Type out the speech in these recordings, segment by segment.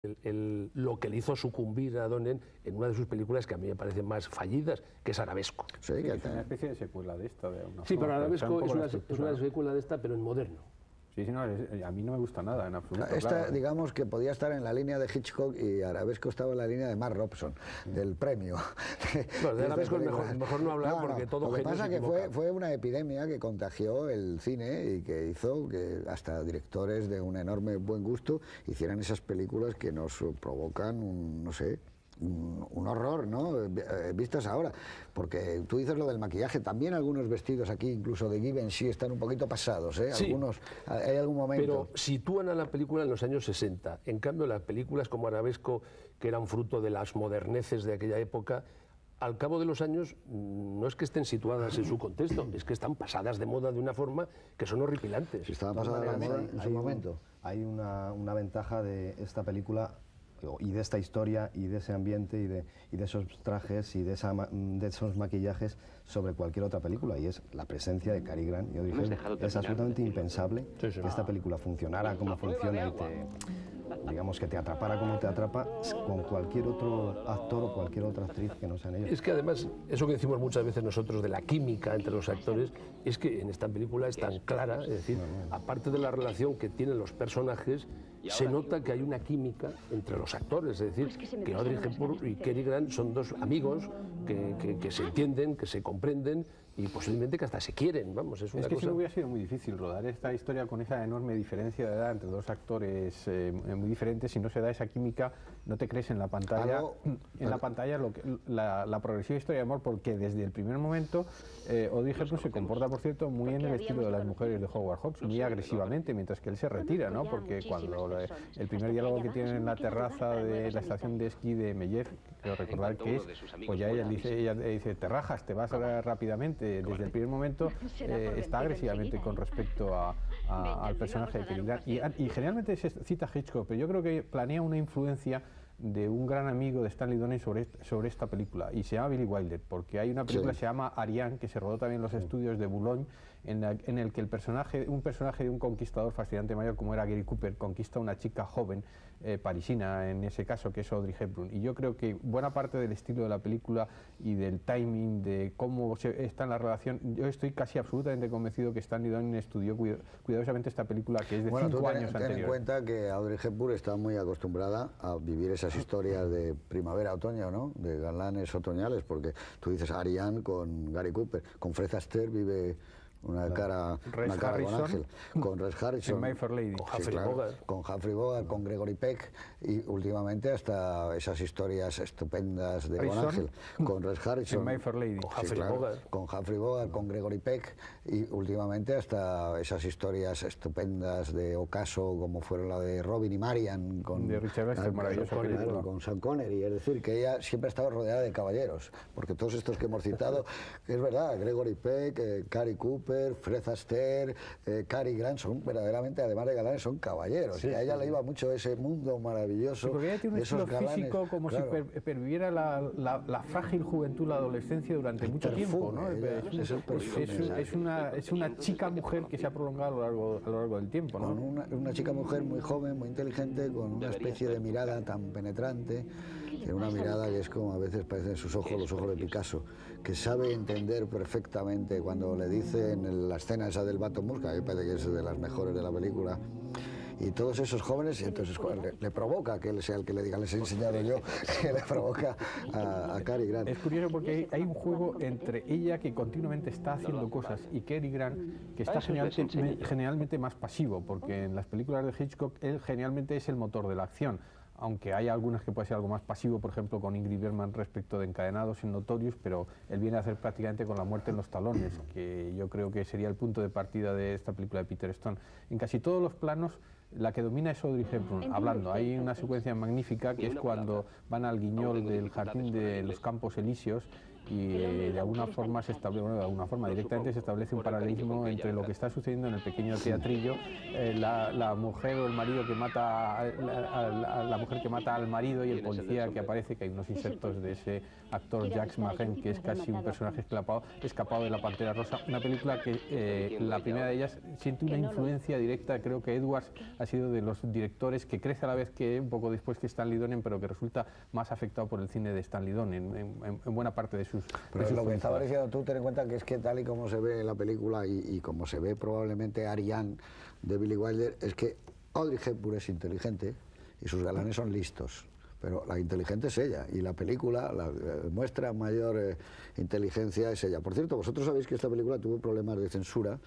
lo que le hizo sucumbir a Donen en una de sus películas que a mí me parecen más fallidas, que es Arabesco. Sí, que es una especie de secuela de esta. Sí, pero Arabesco es una secuela de esta, pero en moderno. Sí, sí, no, a mí no me gusta nada, en absoluto. Esta, claro. digamos que podía estar en la línea de Hitchcock y Arabesco estaba en la línea de Mark Robson, del premio. Bueno, de Arabesco es mejor no hablar porque todo lo que pasa es que fue una epidemia que contagió el cine y que hizo que hasta directores de un enorme buen gusto hicieran esas películas que nos provocan un, no sé, un horror, ¿no? Vistas ahora, porque tú dices lo del maquillaje, también algunos vestidos aquí, incluso de Givenchy, están un poquito pasados, ¿eh? Sí, algunos, hay algún momento. Pero sitúan a la película en los años 60. En cambio, las películas como Arabesco, que eran fruto de las moderneces de aquella época, al cabo de los años no es que estén situadas en su contexto, es que están pasadas de moda de una forma que son horripilantes. Si estaban pasadas de moda en su momento. Hay una ventaja de esta película y de esta historia y de ese ambiente y de esos trajes y de esos maquillajes sobre cualquier otra película, y es la presencia de Cary Grant y Audrey Hepburn. Es absolutamente impensable que esta película funcionara como funciona y digamos que te atrapara como te atrapa con cualquier otro actor o cualquier otra actriz que no sean ellos. Es que además, eso que decimos muchas veces nosotros de la química entre los actores, es que en esta película es tan clara, es decir, aparte de la relación que tienen los personajes, se nota que hay una química entre los actores, es decir, que Audrey Hepburn y Cary Grant son dos amigos que se entienden, que se comprenden y posiblemente que hasta se quieren, vamos, es una cosa... Es que cosa... si no hubiera sido muy difícil rodar esta historia con esa enorme diferencia de edad entre dos actores muy diferentes, si no se da esa química, no te crees en la pantalla, la pantalla la progresiva historia de amor, porque desde el primer momento Audrey Hepburn se comporta, por cierto, muy en el estilo de las mujeres de Howard Hawks, muy agresivamente, mientras que él se retira, ¿no? Porque cuando el primer diálogo que tienen en la terraza de la estación de esquí de Mellev, creo recordar que es, pues ya ella dice, te rajas, te vas rápidamente. Desde el primer momento está agresivamente con respecto al personaje de Cary Grant. Y generalmente se cita Hitchcock, pero yo creo que planea una influencia de un gran amigo de Stanley Donen sobre esta película, y se llama Billy Wilder, porque hay una película que se llama Ariane, que se rodó también en los estudios de Boulogne, en el que un personaje de un conquistador fascinante mayor como era Gary Cooper conquista a una chica joven parisina, en ese caso, que es Audrey Hepburn. Y yo creo que buena parte del estilo de la película y del timing, de cómo está en la relación, yo estoy casi absolutamente convencido que Stanley Donen estudió cuidadosamente esta película, que es de 5 años anterior. Ten en cuenta que Audrey Hepburn está muy acostumbrada a vivir esas historias de primavera-otoño, ¿no? De galanes otoñales, porque tú dices Ariane con Gary Cooper, con Fred Astaire vive una cara con Ángel, con Rex Harrison, My Fair Lady, con Humphrey Bogart, con Gregory Peck, y últimamente hasta esas historias estupendas de Con Ángel, con Rex Harrison, My Fair Lady, con Humphrey Bogart, con Gregory Peck, y últimamente hasta esas historias estupendas de ocaso como fueron la de Robin y Marian, con de Richard Lester, maravilloso, con Sean Connery. Es decir, que ella siempre ha estado rodeada de caballeros, porque todos estos que hemos citado, es verdad, Gregory Peck, Cary Cooper, Fred Astaire, Cary Grant, son verdaderamente, además de galanes, son caballeros. Sí, y a ella le iba mucho ese mundo maravilloso. Sí, porque ella tiene un estilo físico como si perviviera la frágil juventud, la adolescencia durante mucho tiempo, ¿no? Es una chica mujer que se ha prolongado a lo largo del tiempo, ¿no? Una chica mujer muy joven, muy inteligente, con una especie de mirada tan penetrante, tiene una mirada que es como a veces parecen sus ojos, los ojos de Picasso, que sabe entender perfectamente cuando le dicen la escena esa del Bato Musca, que parece que es de las mejores de la película, y todos esos jóvenes, entonces le provoca que él sea el que le diga, les he enseñado yo, que le provoca a Cary Grant. Es curioso porque hay un juego entre ella, que continuamente está haciendo cosas, y Cary Grant, que está generalmente más pasivo, porque en las películas de Hitchcock él generalmente es el motor de la acción, aunque hay algunas que puede ser algo más pasivo, por ejemplo con Ingrid Bergman respecto de Encadenados en Notorious, pero él viene a hacer prácticamente con La muerte en los talones, que yo creo que sería el punto de partida de esta película de Peter Stone. En casi todos los planos la que domina es Audrey Hepburn hablando. Hay una secuencia magnífica que es cuando van al guiñol del jardín de los Campos Elíseos y de alguna forma directamente se establece un paralelismo entre lo que está sucediendo en el pequeño teatrillo, la mujer o el marido que mata la mujer que mata al marido y el policía que aparece, que hay unos insertos de ese actor Jacques Magen, que es casi un personaje escapado de La Pantera Rosa, una película que la primera de ellas siente una influencia directa. Creo que Edwards ha sido de los directores que crece a la vez que un poco después que Stanley Donen, pero que resulta más afectado por el cine de Stanley Donen en buena parte de sus... Pero lo que estaba diciendo tú, ten en cuenta que es que tal y como se ve en la película y como se ve probablemente Ariane de Billy Wilder, es que Audrey Hepburn es inteligente y sus galanes son listos. Pero la inteligente es ella, y la película, la muestra mayor inteligencia es ella. Por cierto, vosotros sabéis que esta película tuvo problemas de censura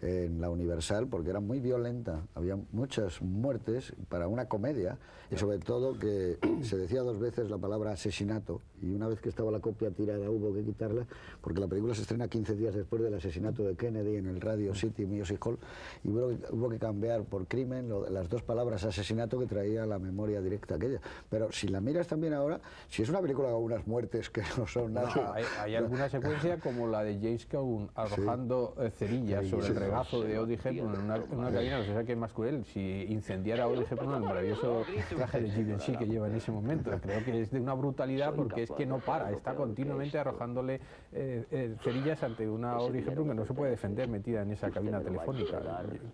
en la Universal porque era muy violenta, había muchas muertes para una comedia, y sobre todo que se decía 2 veces la palabra asesinato, y una vez que estaba la copia tirada hubo que quitarla porque la película se estrena 15 días después del asesinato de Kennedy en el Radio City Music Hall, y hubo que cambiar por crimen las 2 palabras asesinato que traía la memoria directa aquella. Pero si la miras también ahora, si es una película con unas muertes que no son nada... No, hay alguna secuencia como la de James Cagney arrojando cerillas sobre el regazo de Audrey Hepburn en una cabina, no sé qué es más cruel, si incendiara a Audrey Hepburn el maravilloso traje de Givenchy que lleva en ese momento. Creo que es de una brutalidad porque es que no para, está continuamente arrojándole cerillas ante una Audrey Hepburn que no se puede defender metida en esa cabina telefónica.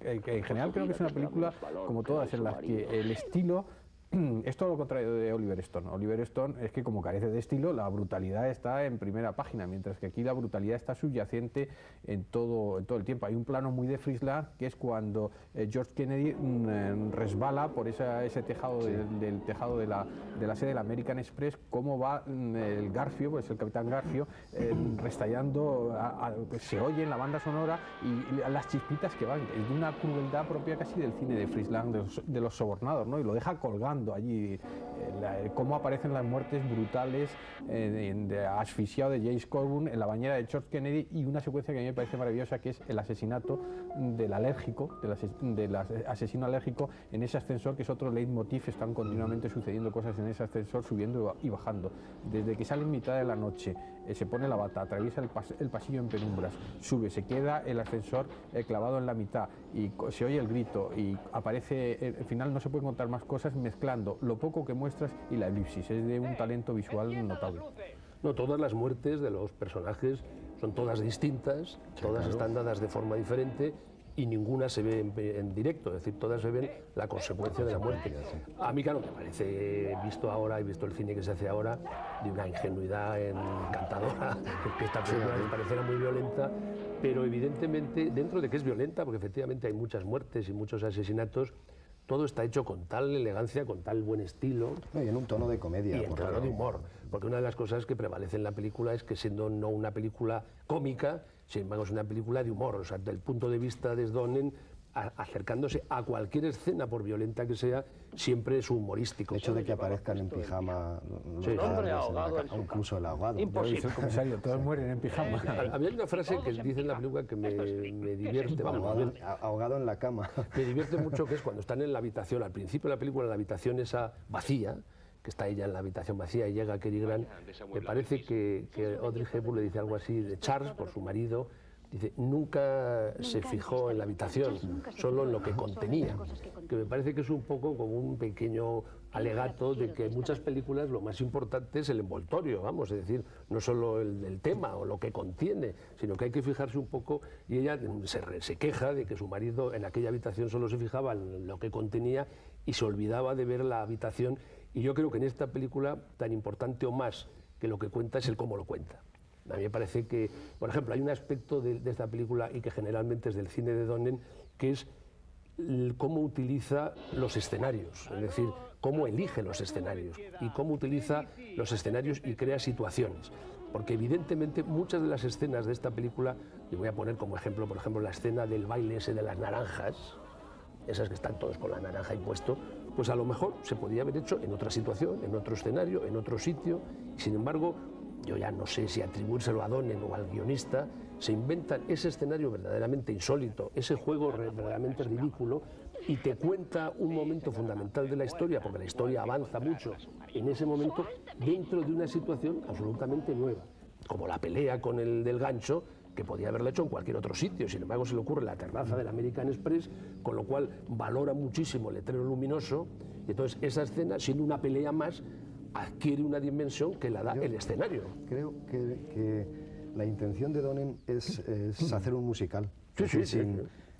En general creo que es una película como todas en las que el estilo es todo lo contrario de Oliver Stone. Oliver Stone es que, como carece de estilo, la brutalidad está en primera página, mientras que aquí la brutalidad está subyacente en todo el tiempo. Hay un plano muy de Frisland, que es cuando George Kennedy resbala por ese tejado del tejado de la sede del American Express, cómo va el Garfio, pues el capitán Garfio, restallando, se oye en la banda sonora y las chispitas que van. Es de una crueldad propia casi del cine de Frisland, de los sobornados, ¿no? Y lo deja colgando allí, cómo aparecen las muertes brutales asfixiado de James Coburn en la bañera de George Kennedy, y una secuencia que a mí me parece maravillosa, que es el asesinato del alérgico, del asesino alérgico en ese ascensor, que es otro leitmotiv. Están continuamente sucediendo cosas en ese ascensor, subiendo y bajando. Desde que sale en mitad de la noche, se pone la bata, atraviesa el pasillo en penumbras, sube, se queda el ascensor clavado en la mitad y se oye el grito y aparece, al final no se pueden contar más cosas, mezclando lo poco que muestras y la elipsis. Es de un talento visual notable. No, todas las muertes de los personajes son todas distintas, todas están dadas de forma diferente y ninguna se ve en directo, es decir, todas se ven la consecuencia de la muerte. A mí, claro, me parece, visto ahora y visto el cine que se hace ahora, de una ingenuidad encantadora, que esta película me parecerá muy violenta, pero evidentemente, dentro de que es violenta, porque efectivamente hay muchas muertes y muchos asesinatos, todo está hecho con tal elegancia, con tal buen estilo. No, y en un tono de comedia. Y en tono de humor. Porque una de las cosas que prevalece en la película es que, siendo no una película cómica, sin embargo es una película de humor. O sea, del punto de vista de Donen, acercándose a cualquier escena, por violenta que sea, siempre es humorístico. El hecho de que aparezcan en pijama, incluso el ahogado. Dice el comisario, todos mueren en pijama. Había una frase que dice en la película que me divierte. Ahogado en la cama. Me divierte mucho, que es cuando están en la habitación, al principio de la película, en la habitación esa vacía, que está ella en la habitación vacía y llega Cary Grant. Me parece que Audrey Hepburn le dice algo así de Charles, por su marido. Dice, nunca se fijó en la habitación, solo en lo que contenía, que me parece que es un poco como un pequeño alegato de que en muchas películas lo más importante es el envoltorio, vamos, es decir, no solo el tema o lo que contiene, sino que hay que fijarse un poco, y ella se queja de que su marido en aquella habitación solo se fijaba en lo que contenía y se olvidaba de ver la habitación, y yo creo que en esta película, tan importante o más que lo que cuenta, es el cómo lo cuenta. A mí me parece que, por ejemplo, hay un aspecto de esta película, y que generalmente es del cine de Donen, que es cómo utiliza los escenarios, es decir, cómo elige los escenarios y cómo utiliza los escenarios y crea situaciones. Porque evidentemente muchas de las escenas de esta película, y voy a poner como ejemplo, por ejemplo, la escena del baile ese de las naranjas, esas que están todos con la naranja impuesto, pues a lo mejor se podía haber hecho en otra situación, en otro escenario, en otro sitio, y sin embargo, yo ya no sé si atribuírselo a Donen o al guionista, se inventan ese escenario verdaderamente insólito, ese juego verdaderamente ridículo, y te cuenta un momento fundamental de la historia, porque la historia avanza mucho en ese momento dentro de una situación absolutamente nueva. como la pelea con el del gancho, que podía haberlo hecho en cualquier otro sitio. Sin embargo, se le ocurre en la terraza del American Express, con lo cual valora muchísimo el letrero luminoso, y entonces esa escena, siendo una pelea más, adquiere una dimensión que la da el escenario. Creo que la intención de Donen es hacer un musical. Sí.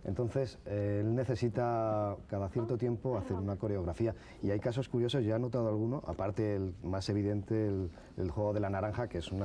Entonces, él necesita cada cierto tiempo hacer una coreografía. Y hay casos curiosos, ya he notado alguno, aparte el más evidente, el juego de la naranja, que es una